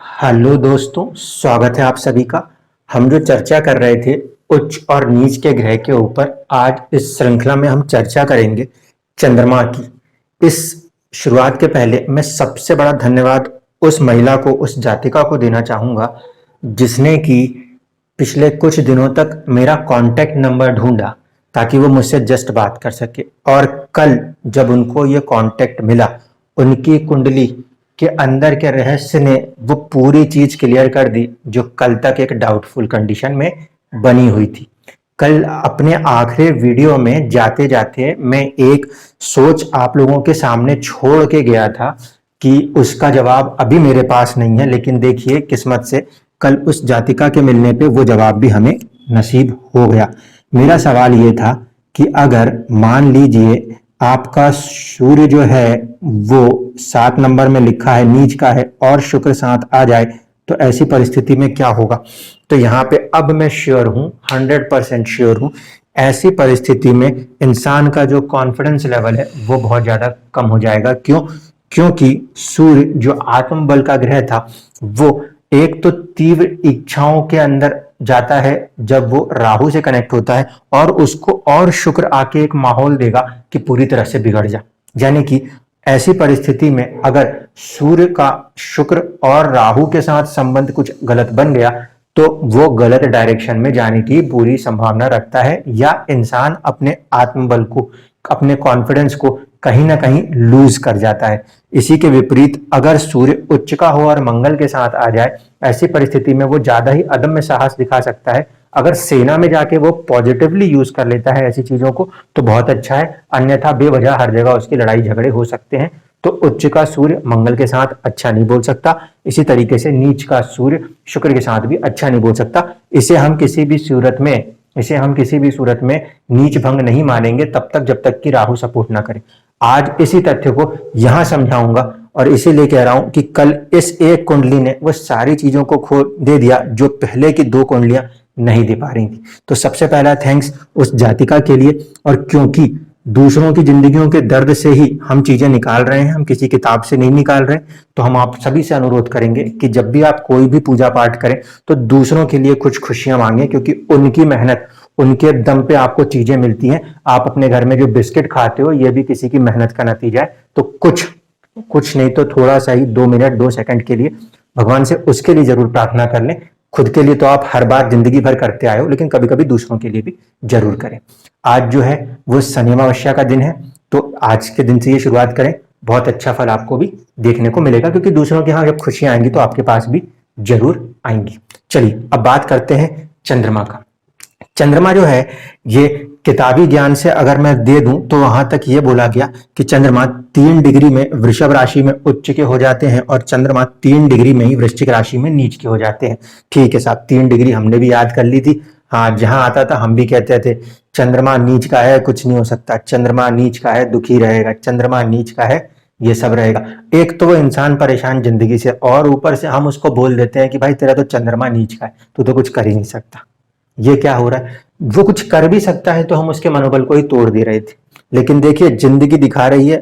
Hello दोस्तों, स्वागत है आप सभी का। हम जो चर्चा कर रहे थे उच्च और नीच के ग्रह के ऊपर, आज इस श्रृंखला में हम चर्चा करेंगे चंद्रमा की। इस शुरुआत के पहले मैं सबसे बड़ा धन्यवाद उस महिला को, उस जातिका को देना चाहूंगा जिसने कि पिछले कुछ दिनों तक मेरा कांटेक्ट नंबर ढूंढा ताकि वो मुझसे जस्ट बात कर सके। और कल जब उनको ये कांटेक्ट मिला, उनकी कुंडली के अंदर के रहस्य ने वो पूरी चीज क्लियर कर दी जो कल तक एक डाउटफुल कंडीशन में बनी हुई थी। कल अपने आखिरी वीडियो में जाते जाते मैं एक सोच आप लोगों के सामने छोड़ के गया था कि उसका जवाब अभी मेरे पास नहीं है, लेकिन देखिए किस्मत से कल उस जातिका के मिलने पे वो जवाब भी हमें नसीब हो गया। मेरा सवाल ये था कि अगर मान लीजिए आपका सूर्य जो है वो 7 नंबर में लिखा है, नीच का है, और शुक्र साथ आ जाए तो ऐसी परिस्थिति में क्या होगा। तो यहाँ पे अब मैं श्योर हूँ, 100% श्योर हूँ, ऐसी परिस्थिति में इंसान का जो कॉन्फिडेंस लेवल है वो बहुत ज्यादा कम हो जाएगा। क्यों? क्योंकि सूर्य जो आत्मबल का ग्रह था वो एक तो तीव्र इच्छाओं के अंदर जाता है जब वो राहु से कनेक्ट होता है, और उसको और शुक्र आके एक माहौल देगा कि पूरी तरह से बिगड़ जा। यानी कि ऐसी परिस्थिति में अगर सूर्य का शुक्र और राहु के साथ संबंध कुछ गलत बन गया तो वो गलत डायरेक्शन में जाने की पूरी संभावना रखता है, या इंसान अपने आत्मबल को, अपने कॉन्फिडेंस को कहीं ना कहीं लूज कर जाता है। इसी के विपरीत अगर सूर्य उच्च का हो और मंगल के साथ आ जाए, ऐसी परिस्थिति में वो ज्यादा ही अदम्य साहस दिखा सकता है। अगर सेना में जाके वो पॉजिटिवली यूज कर लेता है ऐसी चीजों को तो बहुत अच्छा है, अन्यथा बेवजह हर जगह उसकी लड़ाई झगड़े हो सकते हैं। तो उच्च का सूर्य मंगल के साथ अच्छा नहीं बोल सकता, इसी तरीके से नीच का सूर्य शुक्र के साथ भी अच्छा नहीं बोल सकता। इसे हम किसी भी सूरत में नीच भंग नहीं मानेंगे तब तक जब तक कि राहु सपोर्ट ना करे। आज इसी तथ्य को यहां समझाऊंगा और इसीलिए कह रहा हूं कि कल इस एक कुंडली ने वो सारी चीजों को खोल दे दिया जो पहले की 2 कुंडलियां नहीं दे पा रही थी। तो सबसे पहला थैंक्स उस जातिका के लिए। और क्योंकि दूसरों की जिंदगियों के दर्द से ही हम चीजें निकाल रहे हैं, हम किसी किताब से नहीं निकाल रहे, तो हम आप सभी से अनुरोध करेंगे कि जब भी आप कोई भी पूजा पाठ करें तो दूसरों के लिए कुछ खुशियां मांगे, क्योंकि उनकी मेहनत, उनके दम पे आपको चीजें मिलती हैं। आप अपने घर में जो बिस्किट खाते हो ये भी किसी की मेहनत का नतीजा है। तो कुछ नहीं तो थोड़ा सा ही 2 मिनट 2 सेकंड के लिए भगवान से उसके लिए जरूर प्रार्थना कर लें। खुद के लिए तो आप हर बार जिंदगी भर करते आए हो, लेकिन कभी कभी दूसरों के लिए भी जरूर करें। आज जो है वो शनि अमावस्या का दिन है, तो आज के दिन से ये शुरुआत करें, बहुत अच्छा फल आपको भी देखने को मिलेगा, क्योंकि दूसरों के यहाँ जब खुशियां आएंगी तो आपके पास भी जरूर आएंगी। चलिए अब बात करते हैं चंद्रमा का। चंद्रमा जो है ये किताबी ज्ञान से अगर मैं दे दूं तो वहां तक ये बोला गया कि चंद्रमा 3 डिग्री में वृषभ राशि में उच्च के हो जाते हैं और चंद्रमा 3 डिग्री में ही वृश्चिक राशि में नीच के हो जाते हैं। ठीक है साहब, 3 डिग्री हमने भी याद कर ली थी। हाँ, जहां आता था हम भी कहते थे चंद्रमा नीच का है कुछ नहीं हो सकता, चंद्रमा नीच का है दुखी रहेगा, चंद्रमा नीच का है ये सब रहेगा। एक तो वो इंसान परेशान जिंदगी से, और ऊपर से हम उसको बोल देते हैं कि भाई तेरा तो चंद्रमा नीच का है, तू तो कुछ कर ही नहीं सकता। ये क्या हो रहा है? वो कुछ कर भी सकता है तो हम उसके मनोबल को ही तोड़ दे रहे थे। लेकिन देखिए जिंदगी दिखा रही है,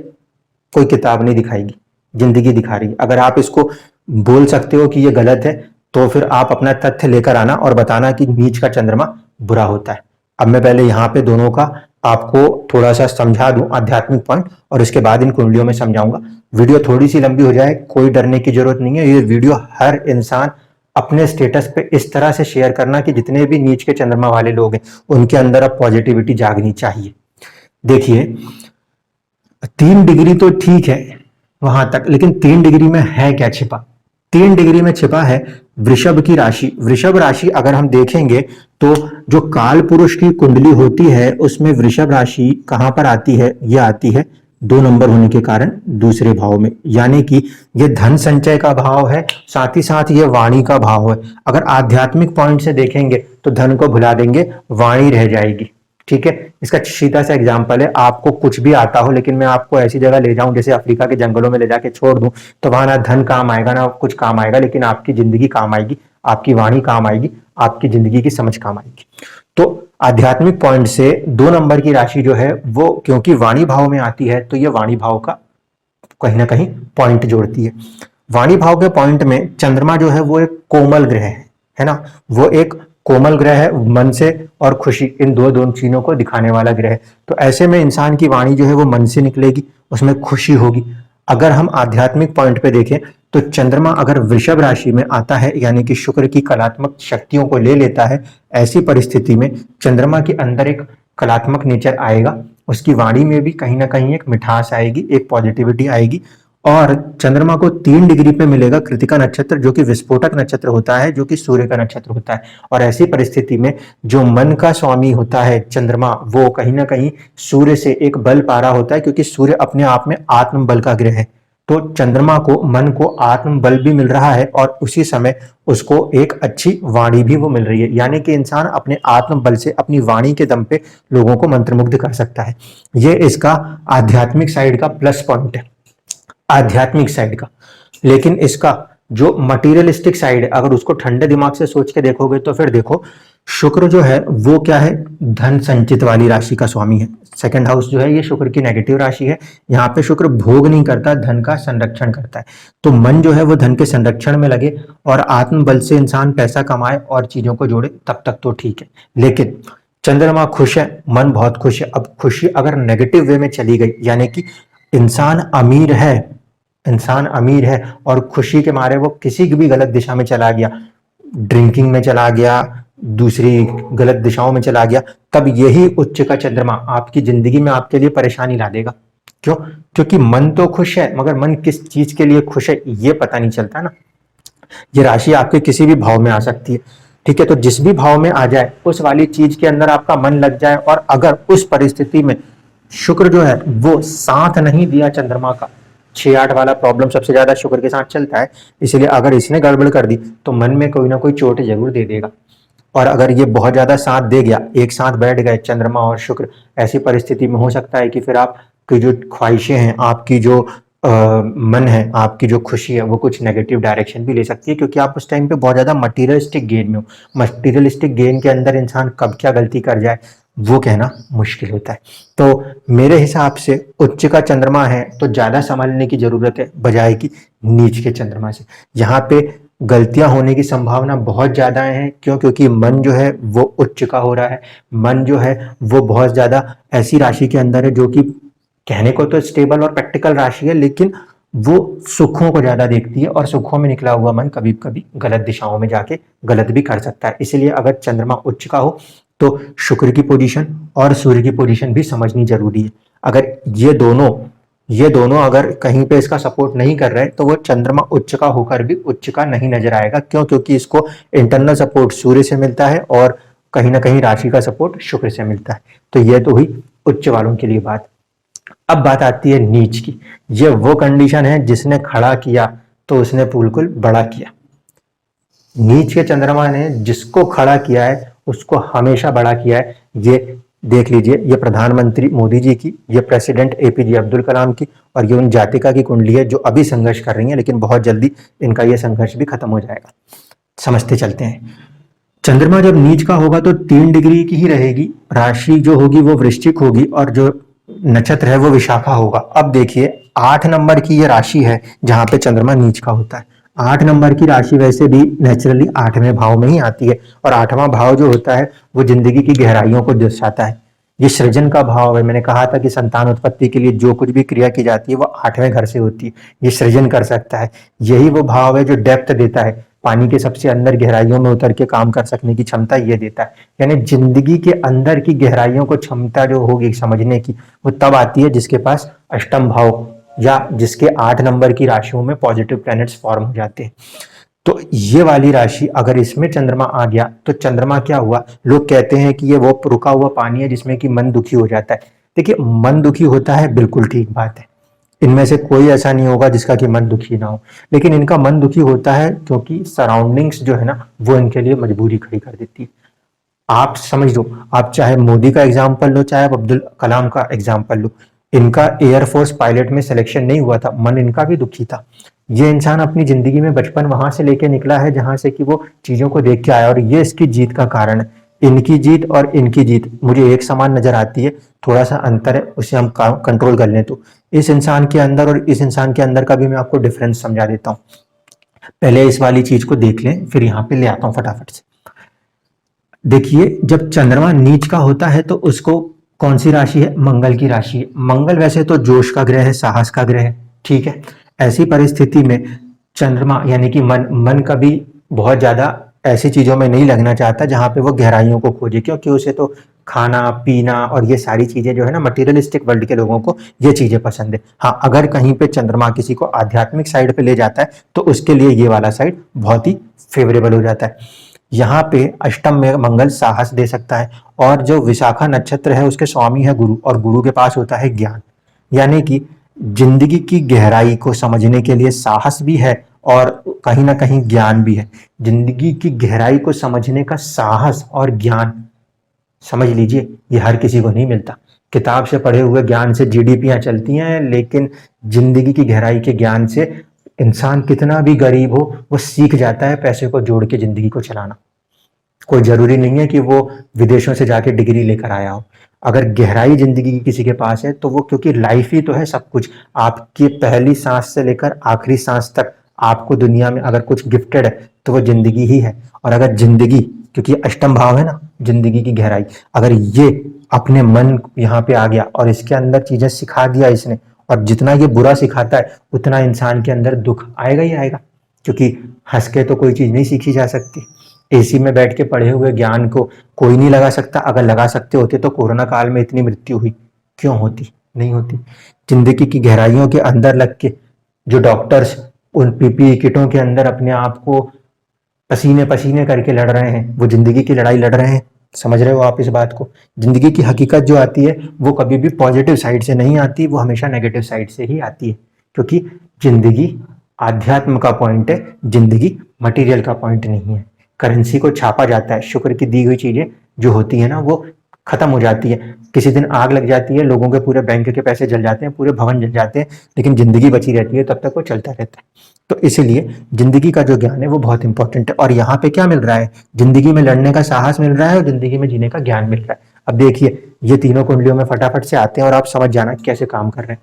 कोई किताब नहीं दिखाएगी, जिंदगी दिखा रही है। अगर आप इसको बोल सकते हो कि ये गलत है तो फिर आप अपना तथ्य लेकर आना और बताना कि नीच का चंद्रमा बुरा होता है। अब मैं पहले यहाँ पे दोनों का आपको थोड़ा सा समझा दूं आध्यात्मिक पॉइंट, और उसके बाद इन कुंडलियों में समझाऊंगा। वीडियो थोड़ी सी लंबी हो जाए, कोई डरने की जरूरत नहीं है। ये वीडियो हर इंसान अपने स्टेटस पे इस तरह से शेयर करना कि जितने भी नीच के चंद्रमा वाले लोग हैं उनके अंदर अब पॉजिटिविटी जागनी चाहिए। देखिए 3 डिग्री तो ठीक है वहां तक, लेकिन 3 डिग्री में है क्या छिपा? 3 डिग्री में छिपा है वृषभ की राशि। वृषभ राशि अगर हम देखेंगे तो जो काल पुरुष की कुंडली होती है उसमें वृषभ राशि कहां पर आती है? यह आती है 2 नंबर होने के कारण दूसरे भाव में, यानी कि ये धन संचय का भाव है, साथ ही साथ ये वाणी का भाव है। अगर आध्यात्मिक पॉइंट से देखेंगे तो धन को भुला देंगे, वाणी रह जाएगी। ठीक है, इसका सीधा सा एग्जांपल है, आपको कुछ भी आता हो लेकिन मैं आपको ऐसी जगह ले जाऊं जैसे अफ्रीका के जंगलों में ले जाके छोड़ दूं, तो वहां ना धन काम आएगा ना कुछ काम आएगा, लेकिन आपकी जिंदगी काम आएगी, आपकी वाणी काम आएगी, आपकी जिंदगी की समझ काम आएगी। तो आध्यात्मिक पॉइंट से 2 नंबर की राशि जो है वो क्योंकि वाणी भाव में आती है तो ये वाणी भाव का कहीं ना कहीं पॉइंट जोड़ती है। वाणी भाव के पॉइंट में चंद्रमा जो है वो एक कोमल ग्रह है ना, वो एक कोमल ग्रह है, मन से और खुशी इन दो चीजों को दिखाने वाला ग्रह है। तो ऐसे में इंसान की वाणी जो है वो मन से निकलेगी, उसमें खुशी होगी। अगर हम आध्यात्मिक पॉइंट पे देखें तो चंद्रमा अगर वृषभ राशि में आता है, यानी कि शुक्र की कलात्मक शक्तियों को ले लेता है, ऐसी परिस्थिति में चंद्रमा के अंदर एक कलात्मक नेचर आएगा, उसकी वाणी में भी कहीं ना कहीं एक मिठास आएगी, एक पॉजिटिविटी आएगी। और चंद्रमा को 3 डिग्री पे मिलेगा कृतिका नक्षत्र, जो कि विस्फोटक नक्षत्र होता है, जो कि सूर्य का नक्षत्र होता है। और ऐसी परिस्थिति में जो मन का स्वामी होता है चंद्रमा, वो कहीं ना कहीं सूर्य से एक बल पा रहा होता है, क्योंकि सूर्य अपने आप में आत्म बल का ग्रह है। तो चंद्रमा को, मन को आत्म बल भी मिल रहा है और उसी समय उसको एक अच्छी वाणी भी वो मिल रही है, यानी कि इंसान अपने आत्म बल से, अपनी वाणी के दम पे लोगों को मंत्रमुग्ध कर सकता है। ये इसका आध्यात्मिक साइड का प्लस पॉइंट है, आध्यात्मिक साइड का। लेकिन इसका जो मटीरियलिस्टिक साइड है, अगर उसको ठंडे दिमाग से सोच के देखोगे तो फिर देखो, शुक्र जो है वो क्या है, धन संचित वाली राशि का स्वामी है। सेकंड हाउस जो है ये शुक्र की नेगेटिव राशि है। यहाँ पे शुक्र भोग नहीं करता, धन का संरक्षण करता है। तो मन जो है वो धन के संरक्षण में लगे और आत्मबल से इंसान पैसा कमाए और चीजों को जोड़े, तब तक तो ठीक है। लेकिन चंद्रमा खुश है, मन बहुत खुश है। अब खुशी अगर नेगेटिव वे में चली गई, यानी कि इंसान अमीर है, इंसान अमीर है और खुशी के मारे वो किसी भी गलत दिशा में चला गया, ड्रिंकिंग में चला गया, दूसरी गलत दिशाओं में चला गया, तब यही उच्च का चंद्रमा आपकी जिंदगी में आपके लिए परेशानी ला देगा। क्यों? क्योंकि मन तो खुश है, मगर मन किस चीज के लिए खुश है ये पता नहीं चलता ना। ये राशि आपके किसी भी भाव में आ सकती है, ठीक है। तो जिस भी भाव में आ जाए, उस वाली चीज के अंदर आपका मन लग जाए, और अगर उस परिस्थिति में शुक्र जो है वो साथ नहीं दिया चंद्रमा का, 6-8 वाला प्रॉब्लम सबसे ज्यादा शुक्र के साथ चलता है, इसलिए अगर इसने गड़बड़ कर दी तो मन में कोई ना कोई चोट जरूर दे देगा। और अगर ये बहुत ज्यादा साथ दे गया, एक साथ बैठ गए चंद्रमा और शुक्र, ऐसी परिस्थिति में हो सकता है कि फिर आपकी जो ख्वाहिशें हैं, आपकी जो मन है, आपकी जो खुशी है, वो कुछ नेगेटिव डायरेक्शन भी ले सकती है, क्योंकि आप उस टाइम पे बहुत ज्यादा मटीरियलिस्टिक गेन में हो। मटीरियलिस्टिक गेन के अंदर इंसान कब क्या गलती कर जाए वो कहना मुश्किल होता है। तो मेरे हिसाब से उच्च का चंद्रमा है तो ज्यादा संभालने की जरूरत है, बजाय कि नीच के चंद्रमा से। यहाँ पे गलतियां होने की संभावना बहुत ज्यादा है। क्यों? क्योंकि मन जो है वो उच्च का हो रहा है, मन जो है वो बहुत ज्यादा ऐसी राशि के अंदर है जो कि कहने को तो स्टेबल और प्रैक्टिकल राशि है, लेकिन वो सुखों को ज्यादा देखती है, और सुखों में निकला हुआ मन कभी कभी गलत दिशाओं में जाके गलत भी कर सकता है। इसलिए अगर चंद्रमा उच्च का हो तो शुक्र की पोजीशन और सूर्य की पोजीशन भी समझनी जरूरी है। अगर ये दोनों अगर कहीं पे इसका सपोर्ट नहीं कर रहे, तो वो चंद्रमा उच्च का होकर भी उच्च का नहीं नजर आएगा। क्यों? क्योंकि इसको इंटरनल सपोर्ट सूर्य से मिलता है और कहीं ना कहीं राशि का सपोर्ट शुक्र से मिलता है। तो ये तो हुई उच्च वालों के लिए बात। अब बात आती है नीच की। ये वो कंडीशन है जिसने खड़ा किया तो उसने बिल्कुल बड़ा किया। नीच के चंद्रमा ने जिसको खड़ा किया है उसको हमेशा बड़ा किया है। ये देख लीजिए, ये प्रधानमंत्री मोदी जी की, ये प्रेसिडेंट एपीजे अब्दुल कलाम की, और ये उन जातिका की कुंडली है जो अभी संघर्ष कर रही है, लेकिन बहुत जल्दी इनका ये संघर्ष भी खत्म हो जाएगा। समझते चलते हैं। चंद्रमा जब नीच का होगा तो 3 डिग्री की ही रहेगी, राशि जो होगी वो वृश्चिक होगी, और जो नक्षत्र है वो विशाखा होगा। अब देखिए 8 नंबर की ये राशि है जहां पे चंद्रमा नीच का होता है। 8 नंबर की राशि वैसे भी नेचुरली 8वें भाव में ही आती है, और 8वां भाव जो होता है वो जिंदगी की गहराइयों को दर्शाता है। ये सृजन का भाव है। मैंने कहा था कि संतान उत्पत्ति के लिए जो कुछ भी क्रिया की जाती है वो 8वें घर से होती है। ये सृजन कर सकता है। यही वो भाव है जो डेप्थ देता है, पानी के सबसे अंदर गहराइयों में उतर के काम कर सकने की क्षमता ये देता है। यानी जिंदगी के अंदर की गहराइयों को क्षमता जो होगी समझने की, वो तब आती है जिसके पास अष्टम भाव या जिसके 8 नंबर की राशियों में पॉजिटिव प्लैनेट्स फॉर्म हो जाते हैं। तो ये वाली राशि अगर इसमें चंद्रमा आ गया तो चंद्रमा क्या हुआ, लोग कहते हैं कि ये वो रुका हुआ पानी है जिसमें कि मन दुखी हो जाता है। देखिए, मन दुखी होता है, बिल्कुल ठीक बात है। इनमें से कोई ऐसा नहीं होगा जिसका कि मन दुखी ना हो, लेकिन इनका मन दुखी होता है क्योंकि सराउंडिंग्स जो है ना वो इनके लिए मजबूरी खड़ी कर देती है। आप समझ लो, आप चाहे मोदी का एग्जाम्पल लो, चाहे अब्दुल कलाम का एग्जाम्पल लो, इनका एयरफोर्स पायलट में सिलेक्शन नहीं हुआ था, मन इनका भी दुखी था। ये इंसान अपनी जिंदगी में बचपन वहां से लेके निकला है जहां से कि वो चीजों को देख के आया, और ये इसकी जीत का कारण है। इनकी जीत और इनकी जीत मुझे एक समान नजर आती है, थोड़ा सा अंतर है, उसे हम कंट्रोल कर लें तो। इस इंसान के अंदर और इस इंसान के अंदर का भी मैं आपको डिफरेंस समझा देता हूँ। पहले इस वाली चीज को देख लें, फिर यहाँ पे ले आता हूँ फटाफट से। देखिए, जब चंद्रमा नीच का होता है तो उसको कौन सी राशि है? मंगल की राशि है। मंगल वैसे तो जोश का ग्रह है, साहस का ग्रह है, ठीक है। ऐसी परिस्थिति में चंद्रमा यानी कि मन कभी बहुत ज्यादा ऐसी चीजों में नहीं लगना चाहता जहां पे वो गहराइयों को खोजे, क्योंकि उसे तो खाना पीना और ये सारी चीजें जो है ना, मटेरियलिस्टिक वर्ल्ड के लोगों को ये चीजें पसंद है। हाँ, अगर कहीं पे चंद्रमा किसी को आध्यात्मिक साइड पे ले जाता है तो उसके लिए ये वाला साइड बहुत ही फेवरेबल हो जाता है। यहाँ पे अष्टम में मंगल साहस दे सकता है, और जो विशाखा नक्षत्र है उसके स्वामी है गुरु, और गुरु के पास होता है ज्ञान, यानी कि जिंदगी की गहराई को समझने के लिए साहस भी है और कहीं ना कहीं ज्ञान भी है। जिंदगी की गहराई को समझने का साहस और ज्ञान, समझ लीजिए, ये हर किसी को नहीं मिलता। किताब से पढ़े हुए ज्ञान से जीडीपियां चलती हैं, लेकिन जिंदगी की गहराई के ज्ञान से इंसान कितना भी गरीब हो वो सीख जाता है पैसे को जोड़ के जिंदगी को चलाना। कोई जरूरी नहीं है कि वो विदेशों से जाके डिग्री लेकर आया हो। अगर गहराई जिंदगी की किसी के पास है तो वो, क्योंकि लाइफ ही तो है सब कुछ, आपकी पहली सांस से लेकर आखिरी सांस तक आपको दुनिया में अगर कुछ गिफ्टेड है तो वो जिंदगी ही है। और अगर जिंदगी, क्योंकि अष्टम भाव है ना जिंदगी की गहराई, अगर ये अपने मन यहाँ पे आ गया और इसके अंदर चीजें सिखा दिया इसने, और जितना ये बुरा सिखाता है उतना इंसान के अंदर दुख आएगा ही आएगा, क्योंकि हंस के तो कोई चीज नहीं सीखी जा सकती। एसी में बैठ के पढ़े हुए ज्ञान को कोई नहीं लगा सकता। अगर लगा सकते होते तो कोरोना काल में इतनी मृत्यु हुई क्यों होती? नहीं होती। जिंदगी की गहराइयों के अंदर लग के जो डॉक्टर्स उन पीपीई किटों के अंदर अपने आप को पसीने पसीने करके लड़ रहे हैं, वो जिंदगी की लड़ाई लड़ रहे हैं। समझ रहे हो आप इस बात को? जिंदगी की हकीकत जो आती है वो कभी भी पॉजिटिव साइड से नहीं आती, वो हमेशा नेगेटिव साइड से ही आती है, क्योंकि जिंदगी आध्यात्म का पॉइंट है, जिंदगी मटेरियल का पॉइंट नहीं है। करेंसी को छापा जाता है, शुक्र की दी हुई चीजें जो होती है ना वो खत्म हो जाती है। किसी दिन आग लग जाती है, लोगों के पूरे बैंक के पैसे जल जाते हैं, पूरे भवन जल जाते हैं, लेकिन जिंदगी बची रहती है, तब तक वो चलता रहता है। तो इसीलिए जिंदगी का जो ज्ञान है वो बहुत इंपॉर्टेंट है। और यहाँ पे क्या मिल रहा है? जिंदगी में लड़ने का साहस मिल रहा है और जिंदगी में जीने का ज्ञान मिल रहा है। अब देखिए, ये तीनों कुंडलियों में फटाफट से आते हैं और आप समझ जाना कैसे काम कर रहे हैं।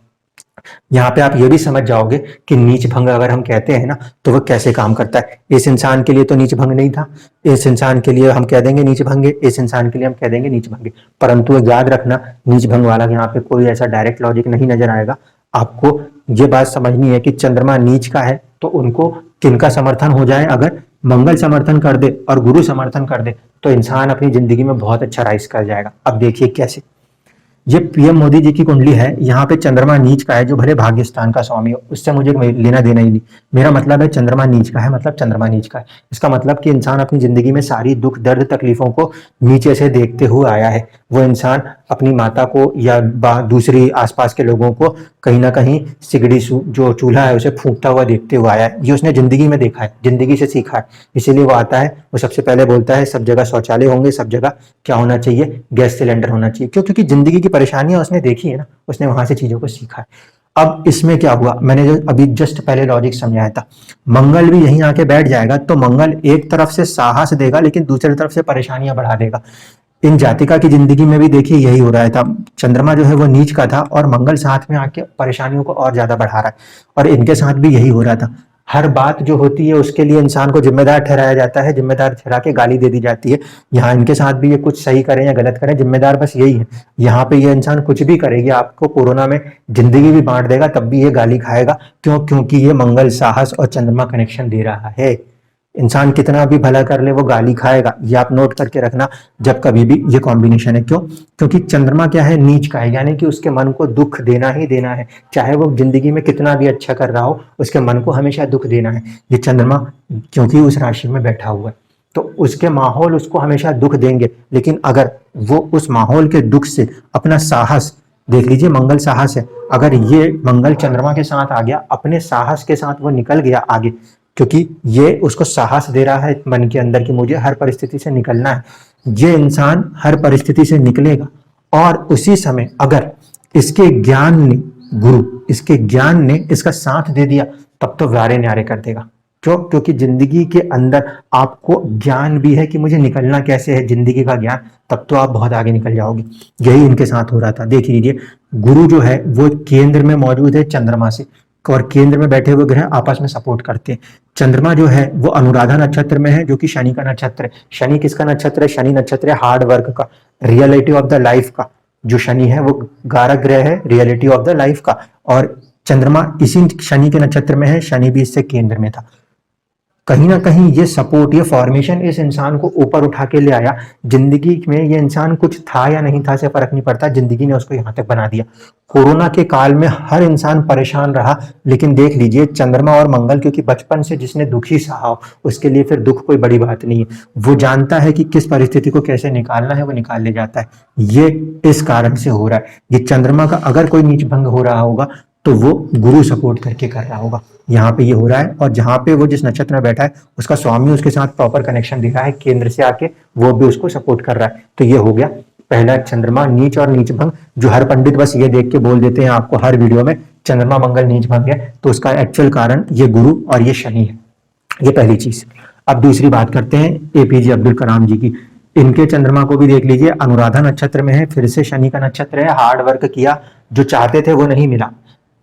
यहाँ पे आप ये भी समझ जाओगे कि नीच भंग अगर हम कहते हैं ना तो वो कैसे काम करता है। इस इंसान के लिए तो नीच भंग नहीं था, इस इंसान के लिए हम कह देंगे नीच भंग है, इस इंसान के लिए हम कह देंगे नीच भंग है। परंतु याद रखना, नीच भंग वाला यहाँ पे कोई ऐसा डायरेक्ट लॉजिक नहीं नजर आएगा। आपको ये बात समझनी है कि चंद्रमा नीच का है तो उनको किनका समर्थन हो जाए, अगर मंगल समर्थन कर दे और गुरु समर्थन कर दे तो इंसान अपनी जिंदगी में बहुत अच्छा राइज कर जाएगा। अब देखिए कैसे। ये पीएम मोदी जी की कुंडली है, यहाँ पे चंद्रमा नीच का है, जो भले भाग्य स्थान का स्वामी हो उससे मुझे लेना देना ही नहीं। मेरा मतलब है चंद्रमा नीच का है, मतलब चंद्रमा नीच का है। इसका मतलब कि इंसान अपनी जिंदगी में सारी दुख दर्द तकलीफों को नीचे से देखते हुए आया है। वो इंसान अपनी माता को या दूसरी आसपास के लोगों को कहीं ना कहीं सिगड़ी जो चूल्हा है उसे फूंकता हुआ देखते हुए आया है। ये उसने जिंदगी में देखा है, जिंदगी से सीखा है, इसीलिए वो आता है, वो सबसे पहले बोलता है सब जगह शौचालय होंगे, सब जगह क्या होना चाहिए, गैस सिलेंडर होना चाहिए। क्यों? क्योंकि जिंदगी की परेशानियां उसने देखी है ना, उसने वहां से चीजों को सीखा है। अब इसमें क्या हुआ, मैंने जो अभी जस्ट पहले लॉजिक समझाया था, मंगल भी यहीं आके बैठ जाएगा तो मंगल एक तरफ से साहस देगा लेकिन दूसरी तरफ से परेशानियां बढ़ा देगा। इन जातिका की जिंदगी में भी देखिए यही हो रहा था। चंद्रमा जो है वो नीच का था और मंगल साथ में आके परेशानियों को और ज्यादा बढ़ा रहा है, और इनके साथ भी यही हो रहा था। हर बात जो होती है उसके लिए इंसान को जिम्मेदार ठहराया जाता है, जिम्मेदार ठहरा के गाली दे दी जाती है। यहाँ इनके साथ भी ये कुछ सही करें या गलत करें, जिम्मेदार बस यही है। यहाँ पे ये इंसान कुछ भी करेगी, आपको कोरोना में जिंदगी भी बांट देगा तब भी ये गाली खाएगा। क्यों? क्योंकि ये मंगल साहस और चंद्रमा कनेक्शन दे रहा है। इंसान कितना भी भला कर ले वो गाली खाएगा, ये आप नोट करके रखना जब कभी भी ये कॉम्बिनेशन है। क्यों? क्योंकि चंद्रमा क्या है, नीच का है, यानी कि उसके मन को दुख देना ही देना है। चाहे वो जिंदगी में कितना भी अच्छा कर रहा हो, उसके मन को हमेशा दुख देना है। ये चंद्रमा क्योंकि उस राशि में बैठा हुआ है तो उसके माहौल उसको हमेशा दुख देंगे, लेकिन अगर वो उस माहौल के दुख से अपना साहस, देख लीजिए मंगल साहस है, अगर ये मंगल चंद्रमा के साथ आ गया, अपने साहस के साथ वो निकल गया आगे, क्योंकि ये उसको साहस दे रहा है मन के अंदर कि मुझे हर परिस्थिति से निकलना है। ये इंसान हर परिस्थिति से निकलेगा और उसी समय अगर इसके ज्ञान ने, गुरु इसके ज्ञान ने इसका साथ दे दिया तब तो व्यारे न्यारे कर देगा। क्यों? क्योंकि जिंदगी के अंदर आपको ज्ञान भी है कि मुझे निकलना कैसे है, जिंदगी का ज्ञान, तब तो आप बहुत आगे निकल जाओगे। यही इनके साथ हो रहा था। देख लीजिए, गुरु जो है वो केंद्र में मौजूद है चंद्रमा से, और केंद्र में बैठे हुए ग्रह आपस में सपोर्ट करते हैं। चंद्रमा जो है वो अनुराधा नक्षत्र में है, जो कि शनि का नक्षत्र है। शनि किसका नक्षत्र है? शनि नक्षत्र है हार्ड वर्क का, रियलिटी ऑफ द लाइफ का। जो शनि है वो कारक ग्रह है रियलिटी ऑफ द लाइफ का, और चंद्रमा इसी शनि के नक्षत्र में है, शनि भी इससे केंद्र में था। कहीं ना कहीं ये सपोर्ट, ये फॉर्मेशन इस इंसान को ऊपर उठा के ले आया। जिंदगी में ये इंसान कुछ था या नहीं था से फर्क नहीं पड़ता, जिंदगी ने उसको यहाँ तक बना दिया। कोरोना के काल में हर इंसान परेशान रहा, लेकिन देख लीजिए चंद्रमा और मंगल, क्योंकि बचपन से जिसने दुखी सहा हो उसके लिए फिर दुख कोई बड़ी बात नहीं है। वो जानता है कि किस परिस्थिति को कैसे निकालना है, वो निकाल ले जाता है। ये इस कारण से हो रहा है। ये चंद्रमा का अगर कोई नीच भंग हो रहा होगा तो वो गुरु सपोर्ट करके कर रहा होगा। यहाँ पे ये हो रहा है, और जहाँ पे वो जिस नक्षत्र में बैठा है उसका स्वामी उसके साथ प्रॉपर कनेक्शन दे रहा है केंद्र से आके, वो भी उसको सपोर्ट कर रहा है। तो ये हो गया पहला चंद्रमा नीच और नीच भंग, जो हर पंडित बस ये देख के बोल देते हैं आपको हर वीडियो में चंद्रमा मंगल नीच भंग है, तो उसका एक्चुअल कारण ये गुरु और ये शनि है। ये पहली चीज। अब दूसरी बात करते हैं एपीजे अब्दुल कलाम जी की। इनके चंद्रमा को भी देख लीजिए, अनुराधा नक्षत्र में है, फिर से शनि का नक्षत्र है। हार्ड वर्क किया, जो चाहते थे वो नहीं मिला,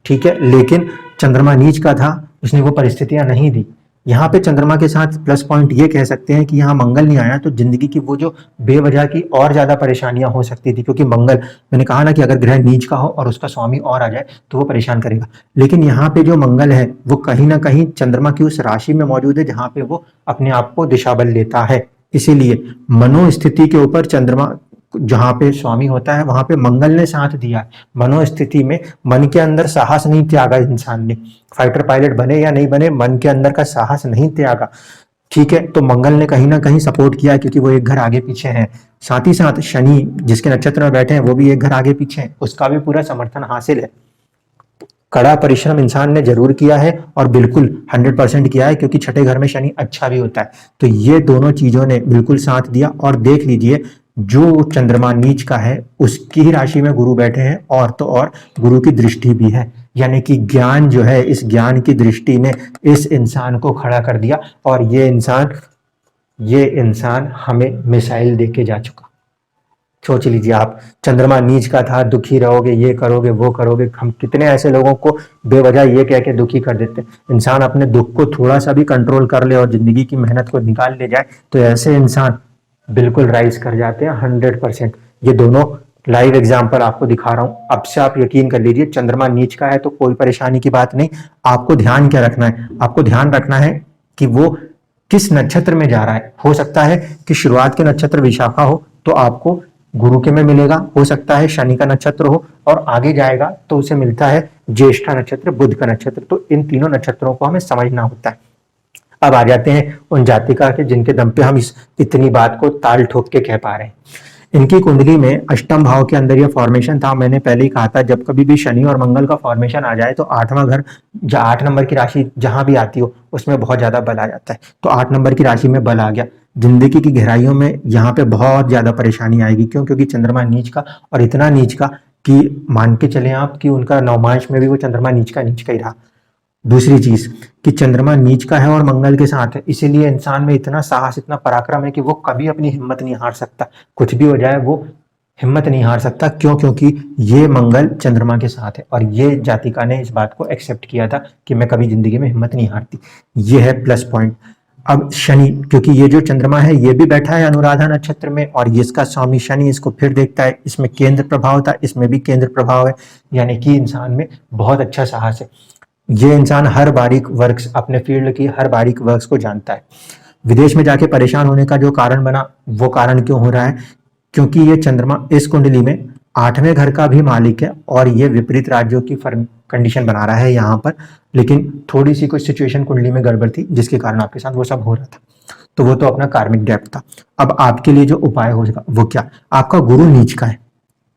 ठीक है, लेकिन चंद्रमा नीच का था, उसने वो परिस्थितियां नहीं दी। यहाँ पे चंद्रमा के साथ प्लस पॉइंट ये कह सकते हैं कि यहाँ मंगल नहीं आया तो जिंदगी की वो जो बेवजह की और ज्यादा परेशानियां हो सकती थी, क्योंकि मंगल, मैंने कहा ना कि अगर ग्रह नीच का हो और उसका स्वामी और आ जाए तो वो परेशान करेगा। लेकिन यहाँ पे जो मंगल है वो कहीं ना कहीं चंद्रमा की उस राशि में मौजूद है जहाँ पे वो अपने आप को दिशा बल लेता है। इसीलिए मनोस्थिति के ऊपर चंद्रमा जहां पे स्वामी होता है वहां पे मंगल ने साथ दिया। मनोस्थिति में मन के अंदर साहस नहीं त्यागा इंसान ने, फाइटर पायलट बने या नहीं बने, मन के अंदर का साहस नहीं त्यागा, ठीक है। तो मंगल ने कहीं ना कहीं सपोर्ट किया, क्योंकि वो एक घर आगे पीछे है। साथ ही साथ शनि जिसके नक्षत्र में बैठे हैं वो भी एक घर आगे पीछे है, उसका भी पूरा समर्थन हासिल है। कड़ा परिश्रम इंसान ने जरूर किया है और बिल्कुल 100% किया है, क्योंकि छठे घर में शनि अच्छा भी होता है। तो ये दोनों चीजों ने बिल्कुल साथ दिया। और देख लीजिए जो चंद्रमा नीच का है उसकी ही राशि में गुरु बैठे हैं, और तो और गुरु की दृष्टि भी है, यानी कि ज्ञान जो है, इस ज्ञान की दृष्टि ने इस इंसान को खड़ा कर दिया। और ये इंसान हमें मिसाइल दे के जा चुका। सोच लीजिए आप, चंद्रमा नीच का था, दुखी रहोगे, ये करोगे वो करोगे। हम कितने ऐसे लोगों को बेवजह ये कह के दुखी कर देते हैं। इंसान अपने दुख को थोड़ा सा भी कंट्रोल कर ले और जिंदगी की मेहनत को निकाल ले जाए तो ऐसे इंसान बिल्कुल राइज कर जाते हैं 100%। ये दोनों लाइव एग्जाम्पल आपको दिखा रहा हूं, अब से आप यकीन कर लीजिए। चंद्रमा नीच का है तो कोई परेशानी की बात नहीं। आपको ध्यान क्या रखना है? आपको ध्यान रखना है कि वो किस नक्षत्र में जा रहा है। हो सकता है कि शुरुआत के नक्षत्र विशाखा हो तो आपको गुरु के में मिलेगा, हो सकता है शनि का नक्षत्र हो और आगे जाएगा तो उसे मिलता है ज्येष्ठा नक्षत्र, बुध का नक्षत्र। तो इन तीनों नक्षत्रों को हमें समझना होता है। अब आ जाते हैं उन जातिका के जिनके दम पे हम इतनी बात को ताल ठोक के कह पा रहे हैं। इनकी कुंडली में अष्टम भाव के अंदर ये फॉर्मेशन था। मैंने पहले ही कहा था, जब कभी भी शनि और मंगल का फॉर्मेशन आ जाए तो 8वां घर, 8 नंबर की राशि जहां भी आती हो उसमें बहुत ज्यादा बल आ जाता है। तो 8 नंबर की राशि में बल आ गया, जिंदगी की गहराइयों में यहाँ पे बहुत ज्यादा परेशानी आएगी। क्यों? क्योंकि चंद्रमा नीच का, और इतना नीच का कि मान के चले आप कि उनका नवमांश में भी वो चंद्रमा नीच का ही रहा। दूसरी चीज कि चंद्रमा नीच का है और मंगल के साथ है, इसीलिए इंसान में इतना साहस, इतना पराक्रम है कि वो कभी अपनी हिम्मत नहीं हार सकता। कुछ भी हो जाए वो हिम्मत नहीं हार सकता। क्यों? क्योंकि ये मंगल चंद्रमा के साथ है और ये जातिका ने इस बात को एक्सेप्ट किया था कि मैं कभी जिंदगी में हिम्मत नहीं हारती। ये है प्लस पॉइंट। अब शनि, क्योंकि ये जो चंद्रमा है ये भी बैठा है अनुराधा नक्षत्र में और ये इसका स्वामी शनि इसको फिर देखता है। इसमें केंद्र प्रभाव था, इसमें भी केंद्र प्रभाव है, यानी कि इंसान में बहुत अच्छा साहस है। ये इंसान हर बारीक वर्क्स, अपने फील्ड की हर बारीक वर्क्स को जानता है। विदेश में जाके परेशान होने का जो कारण बना, वो कारण क्यों हो रहा है? क्योंकि ये चंद्रमा इस कुंडली में 8वें घर का भी मालिक है और ये विपरीत राज्यों की कंडीशन बना रहा है यहाँ पर। लेकिन थोड़ी सी कोई सिचुएशन कुंडली में गड़बड़ थी जिसके कारण आपके साथ वो सब हो रहा था, तो वो तो अपना कार्मिक डेप्थ था। अब आपके लिए जो उपाय हो सका वो क्या? आपका गुरु नीच का है,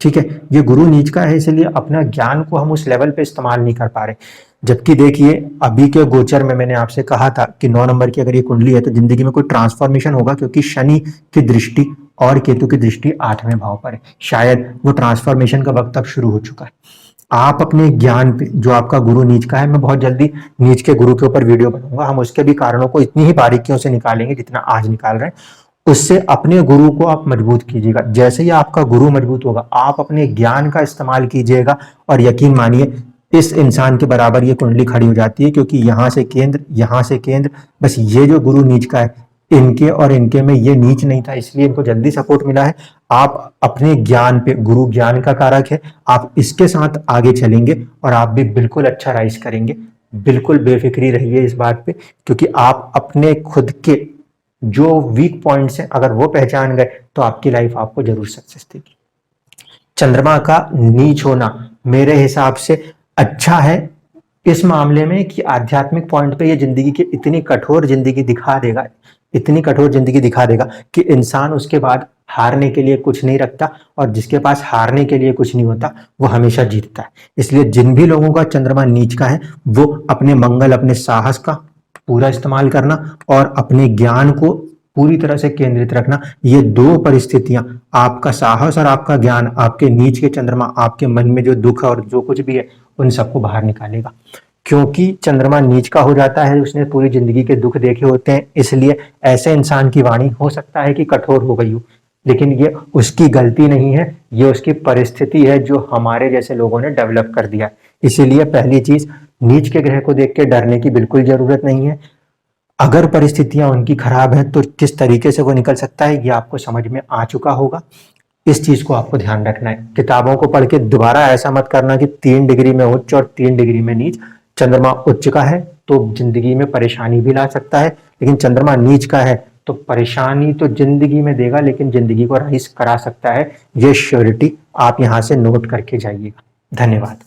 ठीक है, ये गुरु नीच का है, इसलिए अपना ज्ञान को हम उस लेवल पे इस्तेमाल नहीं कर पा रहे। जबकि देखिए अभी के गोचर में मैंने आपसे कहा था कि 9 नंबर की अगर ये कुंडली है तो जिंदगी में कोई ट्रांसफॉर्मेशन होगा, क्योंकि शनि की दृष्टि और केतु की दृष्टि 8वें भाव पर है। शायद वो ट्रांसफॉर्मेशन का वक्त अब शुरू हो चुका है। आप अपने ज्ञान पे, जो आपका गुरु नीच का है, मैं बहुत जल्दी नीच के गुरु के ऊपर वीडियो बनाऊंगा, हम उसके भी कारणों को इतनी ही बारीकियों से निकालेंगे जितना आज निकाल रहे हैं। उससे अपने गुरु को आप मजबूत कीजिएगा। जैसे ही आपका गुरु मजबूत होगा आप अपने ज्ञान का इस्तेमाल कीजिएगा और यकीन मानिए इस इंसान के बराबर ये कुंडली खड़ी हो जाती है, क्योंकि यहाँ से केंद्र, बस ये जो गुरु नीच का है, इनके और इनके में ये नीच नहीं था, इसलिए इनको जल्दी सपोर्ट मिला है। आप अपने ज्ञान पे, गुरु ज्ञान का कारक है, आप इसके साथ आगे चलेंगे और आप भी बिल्कुल अच्छा राइज करेंगे। बिल्कुल बेफिक्री रहिए इस बात पे, क्योंकि आप अपने खुद के जो वीक पॉइंट्स हैं अगर वो पहचान गए तो आपकी लाइफ आपको जरूर सक्सेस देगी। चंद्रमा का नीच होना मेरे हिसाब से अच्छा है इस मामले में कि आध्यात्मिक पॉइंट पे ये जिंदगी की इतनी कठोर जिंदगी दिखा देगा, इतनी कठोर जिंदगी दिखा देगा कि इंसान उसके बाद हारने के लिए कुछ नहीं रखता, और जिसके पास हारने के लिए कुछ नहीं होता वो हमेशा जीतता है। इसलिए जिन भी लोगों का चंद्रमा नीच का है वो अपने मंगल, अपने साहस का पूरा इस्तेमाल करना और अपने ज्ञान को पूरी तरह से केंद्रित रखना, ये दो परिस्थितियां, आपका साहस और आपका ज्ञान, आपके नीच के चंद्रमा, आपके मन में जो दुख और जो कुछ भी है उन सबको बाहर निकालेगा। क्योंकि चंद्रमा नीच का हो जाता है, उसने पूरी जिंदगी के दुख देखे होते हैं, इसलिए ऐसे इंसान की वाणी हो सकता है कि कठोर हो गई हो, लेकिन ये उसकी गलती नहीं है, ये उसकी परिस्थिति है जो हमारे जैसे लोगों ने डेवलप कर दिया है। इसीलिए पहली चीज, नीच के ग्रह को देख के डरने की बिल्कुल जरूरत नहीं है। अगर परिस्थितियां उनकी खराब है तो किस तरीके से वो निकल सकता है ये आपको समझ में आ चुका होगा। इस चीज को आपको ध्यान रखना है। किताबों को पढ़ के दोबारा ऐसा मत करना कि 3 डिग्री में उच्च और 3 डिग्री में नीच। चंद्रमा उच्च का है तो जिंदगी में परेशानी भी ला सकता है, लेकिन चंद्रमा नीच का है तो परेशानी तो जिंदगी में देगा लेकिन जिंदगी को राइज करा सकता है। ये श्योरिटी आप यहां से नोट करके जाइएगा। धन्यवाद।